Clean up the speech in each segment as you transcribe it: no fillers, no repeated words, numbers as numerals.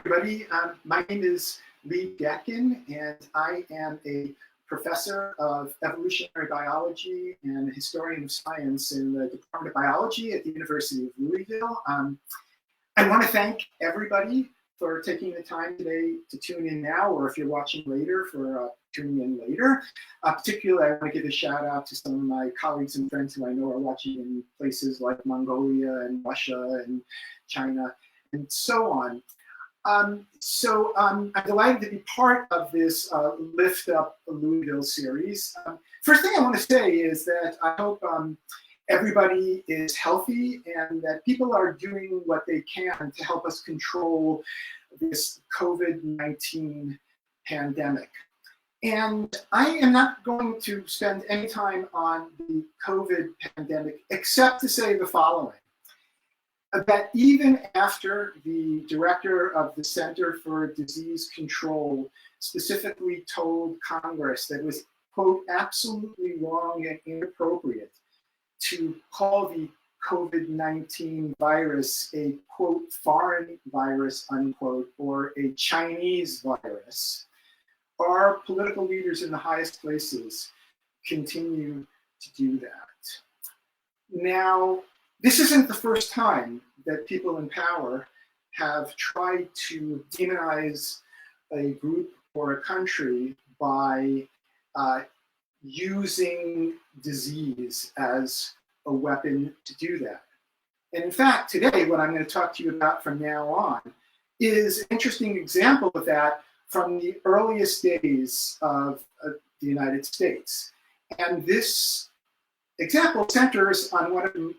everybody. My name is Lee Gatkin, and I am a professor of evolutionary biology and historian of science in the Department of Biology at the University of Louisville. I want to thank everybody for taking the time today to tune in now, or if you're watching later, for tuning in later. Particularly, I want to give a shout out to some of my colleagues and friends who I know are watching in places like Mongolia and Russia and China and so on. I'm delighted to be part of this Lift Up Louisville series. First thing I want to say is that I hope everybody is healthy and that people are doing what they can to help us control this COVID-19 pandemic. And I am not going to spend any time on the COVID pandemic except to say the following. That even after the director of the Center for Disease Control specifically told Congress that it was, quote, absolutely wrong and inappropriate to call the COVID-19 virus a, quote, foreign virus, unquote, or a Chinese virus, our political leaders in the highest places continue to do that. Now, this isn't the first time that people in power have tried to demonize a group or a country by using disease as a weapon to do that. And in fact, today, what I'm going to talk to you about from now on is an interesting example of that from the earliest days of the United States. And this example centers on one of them,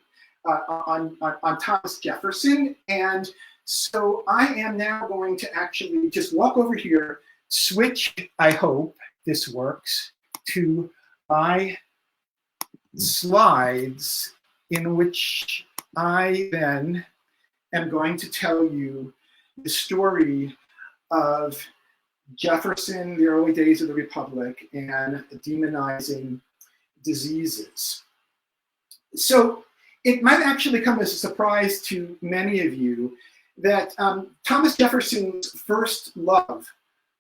on Thomas Jefferson. And so I am now going to actually just walk over here, switch, I hope this works, to my slides in which I then am going to tell you the story of Jefferson, the early days of the Republic, and demonizing diseases. So it might actually come as a surprise to many of you that Thomas Jefferson's first love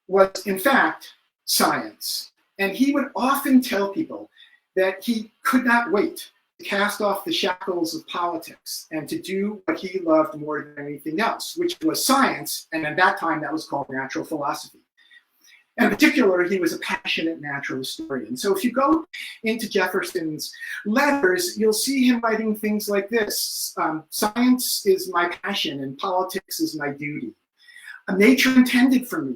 was, in fact, science. And he would often tell people that he could not wait to cast off the shackles of politics and to do what he loved more than anything else, which was science. And at that time, that was called natural philosophy. In particular, he was a passionate natural historian. So if you go into Jefferson's letters, you'll see him writing things like this. Science is my passion and politics is my duty. Nature intended for me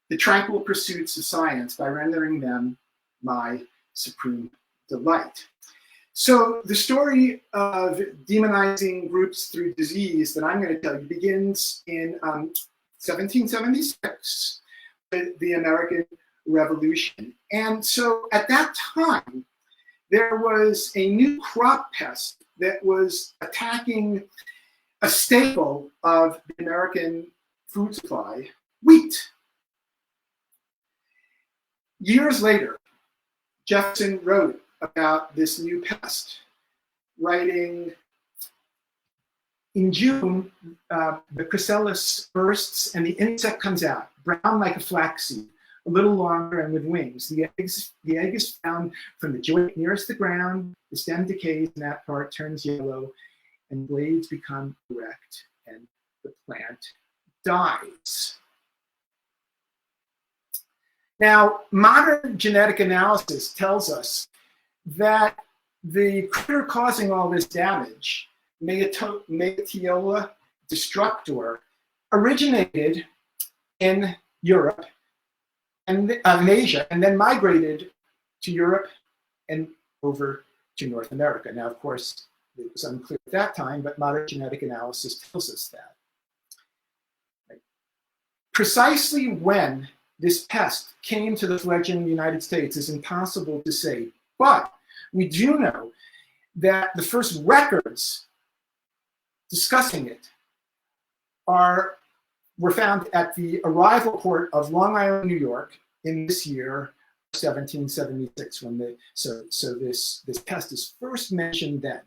the tranquil pursuits of science by rendering them my supreme delight. So the story of demonizing groups through disease that I'm going to tell you begins in 1776. The American Revolution. And so at that time, there was a new crop pest that was attacking a staple of the American food supply, wheat. Years later, Jefferson wrote about this new pest, writing, in June, the chrysalis bursts and the insect comes out, brown like a flaxseed, a little longer and with wings. The egg is found from the joint nearest the ground, the stem decays and that part turns yellow, and blades become erect and the plant dies. Now, modern genetic analysis tells us that the critter causing all this damage, Megateola destructor, originated in Europe and in Asia, and then migrated to Europe and over to North America. Now, of course, it was unclear at that time, but modern genetic analysis tells us that. Right. Precisely when this pest came to the fledgling United States is impossible to say, but we do know that the first records discussing it were found at the arrival port of Long Island, New York, in this year, 1776, when this pest is first mentioned then.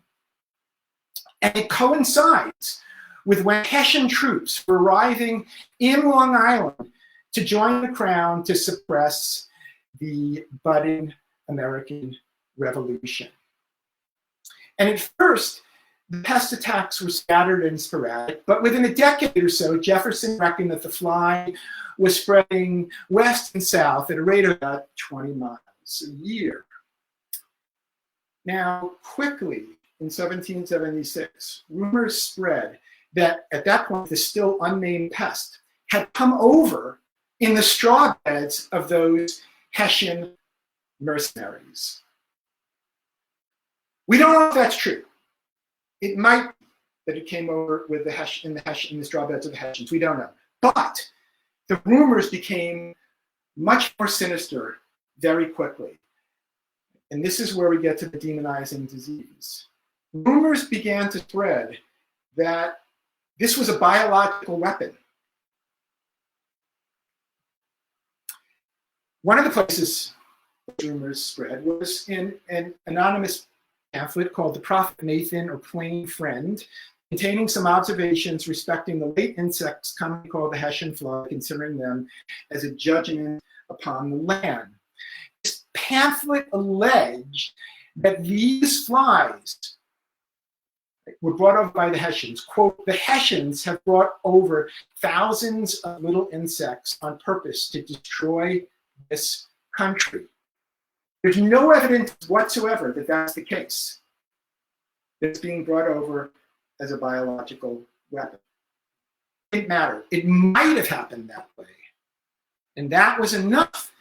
And it coincides with when Hessian troops were arriving in Long Island to join the Crown to suppress the budding American Revolution. And at first, the pest attacks were scattered and sporadic, but within a decade or so, Jefferson reckoned that the fly was spreading west and south at a rate of about 20 miles a year. Now, quickly, in 1776, rumors spread that at that point, the still unnamed pest had come over in the straw beds of those Hessian mercenaries. We don't know if that's true. It might be that it came over with in the straw beds of the Hessians. We don't know. But the rumors became much more sinister very quickly. And this is where we get to the demonizing disease. Rumors began to spread that this was a biological weapon. One of the places rumors spread was in an anonymous pamphlet called The Prophet Nathan, or Plain Friend, containing some observations respecting the late insects commonly called the Hessian fly, considering them as a judgment upon the land. This pamphlet alleged that these flies were brought over by the Hessians. Quote, the Hessians have brought over thousands of little insects on purpose to destroy this country. There's no evidence whatsoever that that's the case. It's being brought over as a biological weapon. It didn't matter. It might have happened that way. And that was enough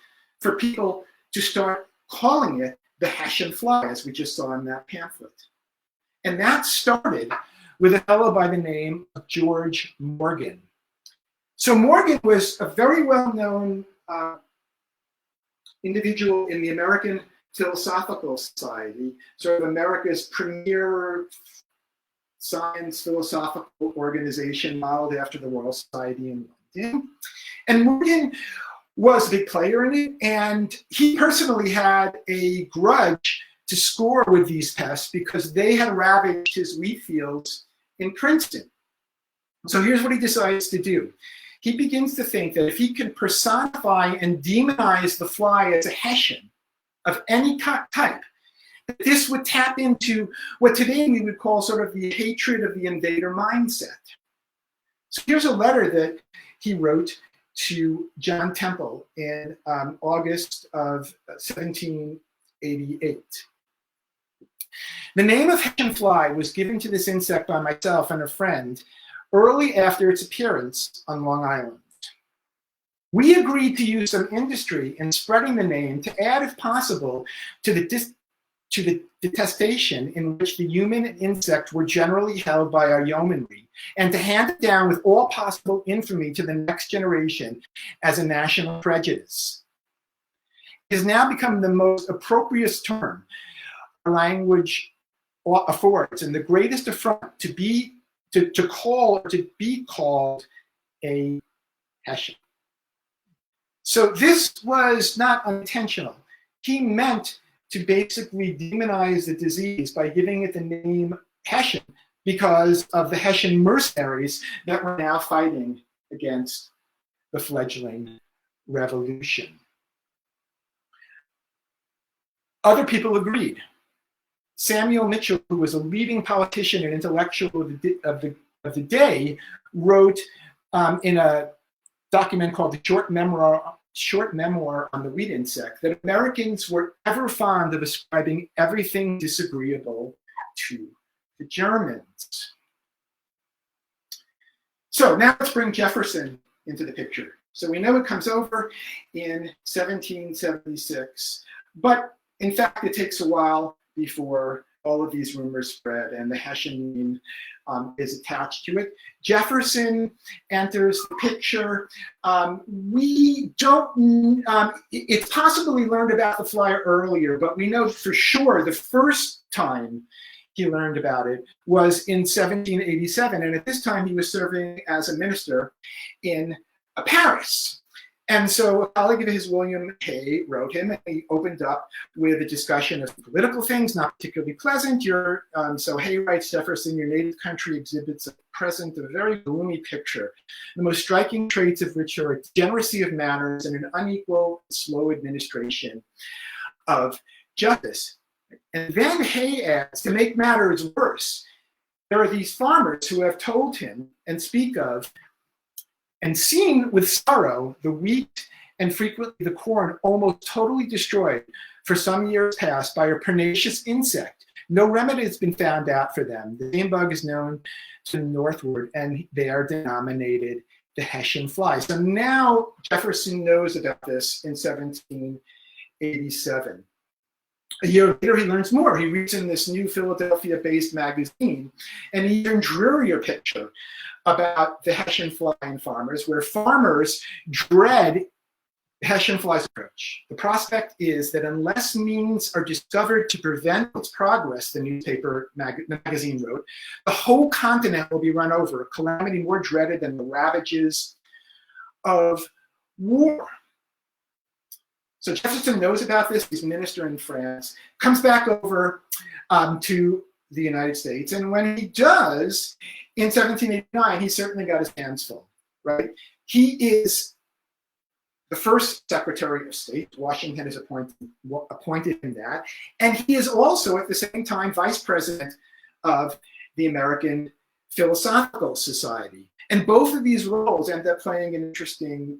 for people to start calling it the Hessian fly, as we just saw in that pamphlet. And that started with a fellow by the name of George Morgan. So Morgan was a very well-known individual in the American Philosophical Society, sort of America's premier science philosophical organization modeled after the Royal Society in London. And Morgan was a big player in it, and he personally had a grudge to score with these pests because they had ravaged his wheat fields in Princeton. So here's what he decides to do. He begins to think that if he can personify and demonize the fly as a Hessian of any type, that this would tap into what today we would call sort of the hatred of the invader mindset. So here's a letter that he wrote to John Temple in August of 1788. The name of Hessian fly was given to this insect by myself and a friend early after its appearance on Long Island. We agreed to use some industry in spreading the name to add, if possible, to the detestation in which the human and insect were generally held by our yeomanry, and to hand it down with all possible infamy to the next generation as a national prejudice. It has now become the most appropriate term our language affords, and the greatest affront to be called a Hessian. So this was not unintentional. He meant to basically demonize the disease by giving it the name Hessian because of the Hessian mercenaries that were now fighting against the fledgling revolution. Other people agreed. Samuel Mitchell, who was a leading politician and intellectual of the day, wrote in a document called the Short Memoir on the Wheat Insect that Americans were ever fond of ascribing everything disagreeable to the Germans. So now let's bring Jefferson into the picture. So we know it comes over in 1776, but in fact it takes a while before all of these rumors spread and the Hessian name is attached to it. Jefferson enters the picture. We don't, it's possibly learned about the fly earlier, but we know for sure the first time he learned about it was in 1787. And at this time he was serving as a minister in Paris. And so a colleague of his, William Hay, wrote him, and he opened up with a discussion of political things, not particularly pleasant. So Hay writes, Jefferson, your native country exhibits at present a very gloomy picture, the most striking traits of which are a degeneracy of manners and an unequal, slow administration of justice. And then Hay adds, to make matters worse, there are these farmers who have told him and speak of and seen with sorrow the wheat and frequently the corn almost totally destroyed for some years past by a pernicious insect. No remedy has been found out for them. The same bug is known to the northward, and they are denominated the Hessian fly. So now Jefferson knows about this in 1787. A year later, he learns more. He reads in this new Philadelphia-based magazine an even drearier picture about the Hessian fly and farmers, where farmers dread Hessian fly's approach. The prospect is that unless means are discovered to prevent its progress, the magazine wrote, the whole continent will be run over, a calamity more dreaded than the ravages of war. So Jefferson knows about this. He's minister in France, comes back over to the United States. And when he does, in 1789, he certainly got his hands full, right? He is the first Secretary of State. Washington has appointed him that. And he is also, at the same time, Vice President of the American Philosophical Society. And both of these roles end up playing an interesting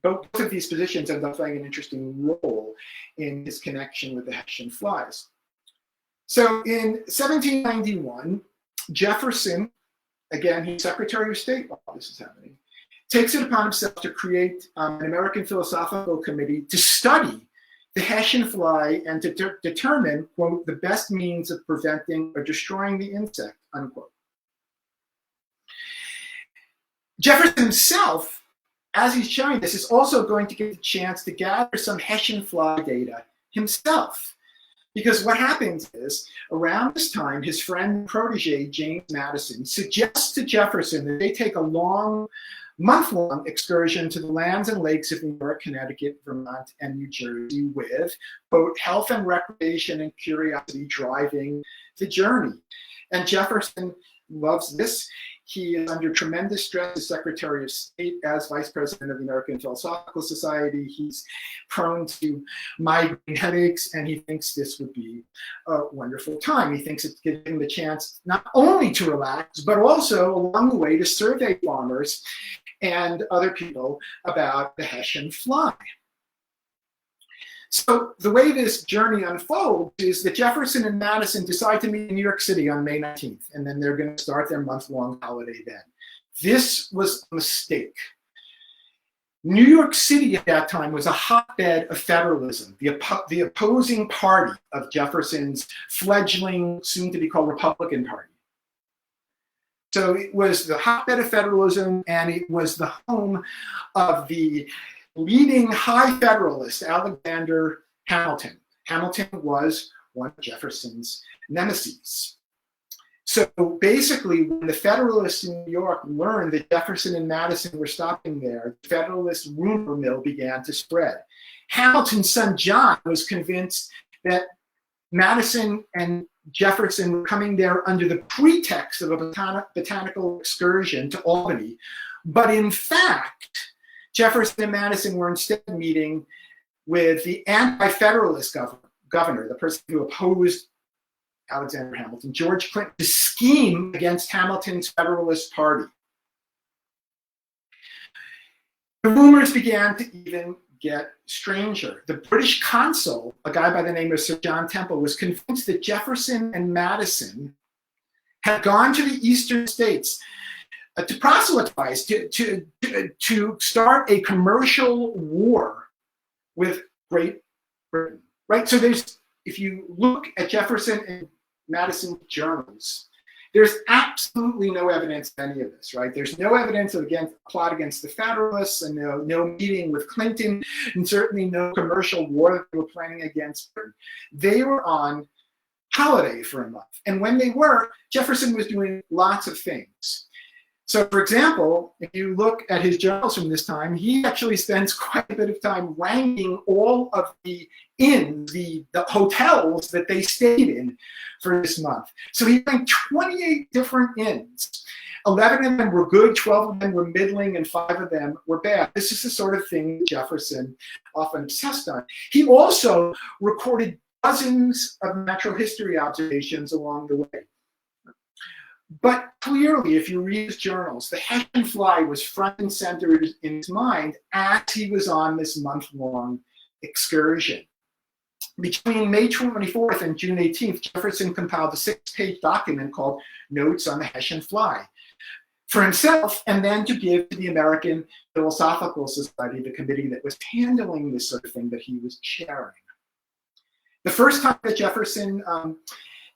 both of these positions end up playing an interesting role in his connection with the Hessian flies. So in 1791, Jefferson, again, he's Secretary of State while this is happening, takes it upon himself to create an American Philosophical Committee to study the Hessian fly and to determine, quote, the best means of preventing or destroying the insect, unquote. Jefferson himself, as he's showing this, is also going to get the chance to gather some Hessian fly data himself. Because what happens is, around this time, his friend and protege, James Madison, suggests to Jefferson that they take a month-long excursion to the lands and lakes of New York, Connecticut, Vermont, and New Jersey with, quote, health and recreation and curiosity driving the journey. And Jefferson loves this. He is under tremendous stress as Secretary of State, as Vice President of the American Philosophical Society. He's prone to migraine headaches, and he thinks this would be a wonderful time. He thinks it's giving him the chance not only to relax, but also along the way to survey farmers and other people about the Hessian fly. So the way this journey unfolds is that Jefferson and Madison decide to meet in New York City on May 19th, and then they're going to start their month-long holiday then. This was a mistake. New York City at that time was a hotbed of federalism, the opposing party of Jefferson's fledgling, soon-to-be-called Republican Party. So it was the hotbed of federalism, and it was the home of the leading high Federalist, Alexander Hamilton. Hamilton was one of Jefferson's nemeses. So basically, when the Federalists in New York learned that Jefferson and Madison were stopping there, the Federalist rumor mill began to spread. Hamilton's son John was convinced that Madison and Jefferson were coming there under the pretext of a botanical excursion to Albany. But in fact, Jefferson and Madison were instead meeting with the anti-Federalist governor, the person who opposed Alexander Hamilton, George Clinton, to scheme against Hamilton's Federalist Party. The rumors began to even get stranger. The British consul, a guy by the name of Sir John Temple, was convinced that Jefferson and Madison had gone to the eastern states to proselytize, to start a commercial war with Great Britain, right? So if you look at Jefferson and Madison journals, there's absolutely no evidence of any of this, right? There's no evidence of a plot against the Federalists, and no meeting with Clinton, and certainly no commercial war that they were planning against Britain. They were on holiday for a month. And when they were, Jefferson was doing lots of things. So, for example, if you look at his journals from this time, he actually spends quite a bit of time ranking all of the inns, the hotels that they stayed in for this month. So he ranked 28 different inns. 11 of them were good, 12 of them were middling, and 5 of them were bad. This is the sort of thing Jefferson often obsessed on. He also recorded dozens of natural history observations along the way. But clearly, if you read his journals, the Hessian fly was front and center in his mind as he was on this month-long excursion. Between May 24th and June 18th, Jefferson compiled a 6-page document called Notes on the Hessian Fly for himself, and then to give to the American Philosophical Society, the committee that was handling this sort of thing that he was chairing. The first time that Jefferson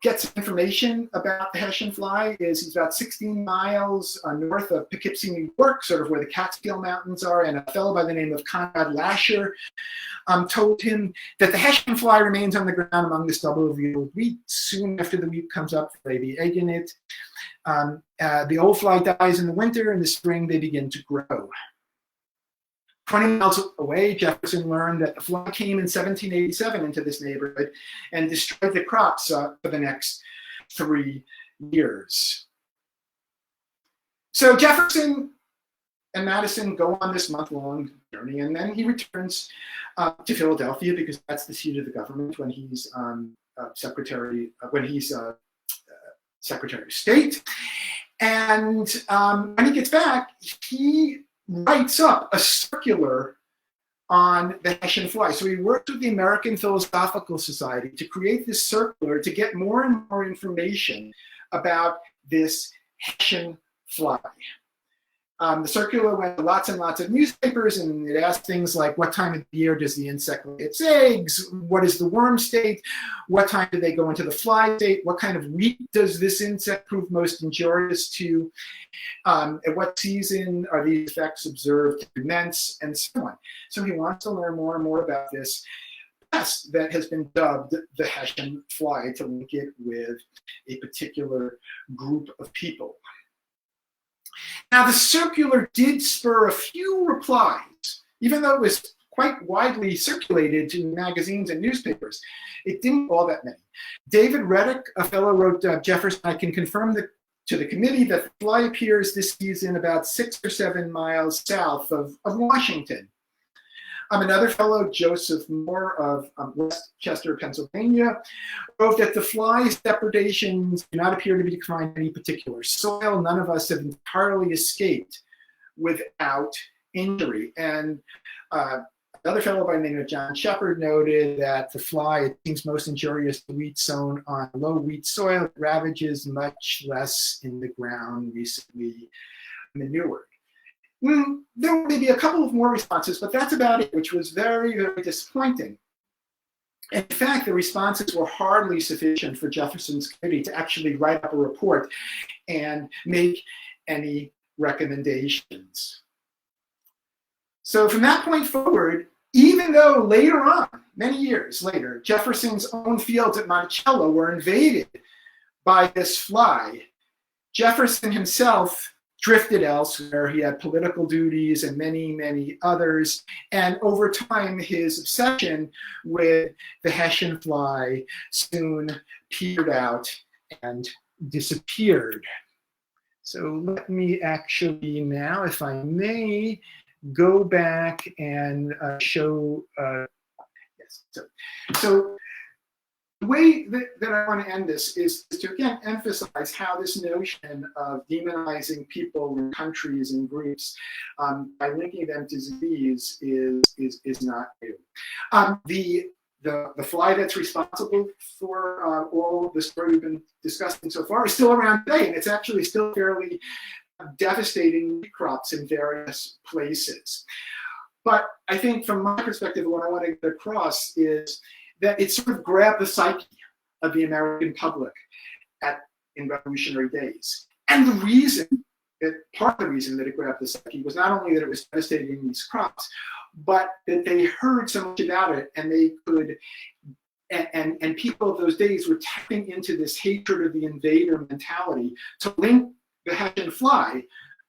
gets information about the Hessian fly is he's about 16 miles north of Poughkeepsie, New York, sort of where the Catskill Mountains are, and a fellow by the name of Conrad Lasher told him that the Hessian fly remains on the ground among the stubble of the old wheat. Soon after the wheat comes up, they lay the egg in it. The old fly dies in the winter. In the spring, they begin to grow. 20 miles away, Jefferson learned that the fly came in 1787 into this neighborhood and destroyed the crops for the next 3 years. So Jefferson and Madison go on this month-long journey, and then he returns to Philadelphia because that's the seat of the government when he's Secretary of State. And when he gets back, he writes up a circular on the Hessian fly. So he worked with the American Philosophical Society to create this circular to get more and more information about this Hessian fly. The circular went to lots and lots of newspapers, and it asked things like, what time of the year does the insect lay its eggs? What is the worm state? What time do they go into the fly state? What kind of wheat does this insect prove most injurious to? At what season are these effects observed to commence, and so on. So he wants to learn more and more about this pest that has been dubbed the Hessian fly to link it with a particular group of people. Now, the circular did spur a few replies, even though it was quite widely circulated to magazines and newspapers. It didn't all that many. David Reddick, a fellow, wrote, Jefferson, I can confirm to the committee that the fly appears this season about 6 or 7 miles south of Washington. Another fellow, Joseph Moore of Westchester, Pennsylvania, wrote that the fly's depredations do not appear to be confined to any particular soil. None of us have entirely escaped without injury. And another fellow by the name of John Shepard noted that the fly, it seems most injurious to wheat sown on low wheat soil. It ravages much less in the ground recently manured. There were maybe a couple of more responses, but that's about it, which was very, very disappointing. In fact, the responses were hardly sufficient for Jefferson's committee to actually write up a report and make any recommendations. So from that point forward, even though later on, many years later, Jefferson's own fields at Monticello were invaded by this fly, Jefferson himself drifted elsewhere. He had political duties and many, many others. And over time, his obsession with the Hessian fly soon petered out and disappeared. So let me actually now, if I may, go back and show, yes. So the way that I want to end this is to again emphasize how this notion of demonizing people and countries and groups by linking them to disease is not new. The fly that's responsible for all the story we've been discussing so far is still around today, and it's actually still fairly devastating wheat crops in various places. But I think from my perspective, what I want to get across is that it sort of grabbed the psyche of the American public in revolutionary days. And part of the reason that it grabbed the psyche was not only that it was devastating these crops, but that they heard so much about it, and they could, and people of those days were tapping into this hatred of the invader mentality to link the Hessian fly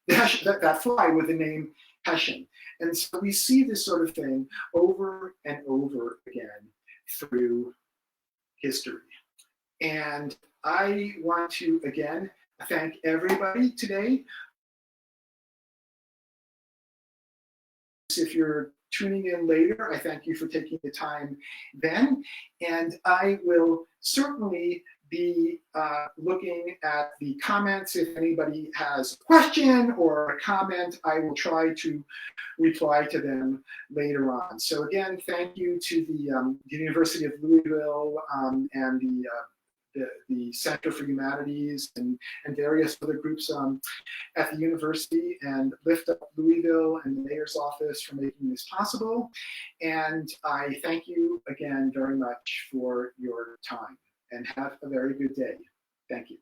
that fly with the name Hessian. And so we see this sort of thing over and over again through history. And I want to, again, thank everybody today. If you're tuning in later, I thank you for taking the time then. And I will certainly be looking at the comments. If anybody has a question or a comment, I will try to reply to them later on. So again, thank you to the University of Louisville and the Center for Humanities and various other groups at the university, and lift up Louisville and the mayor's office for making this possible. And I thank you again very much for your time, and have a very good day. Thank you.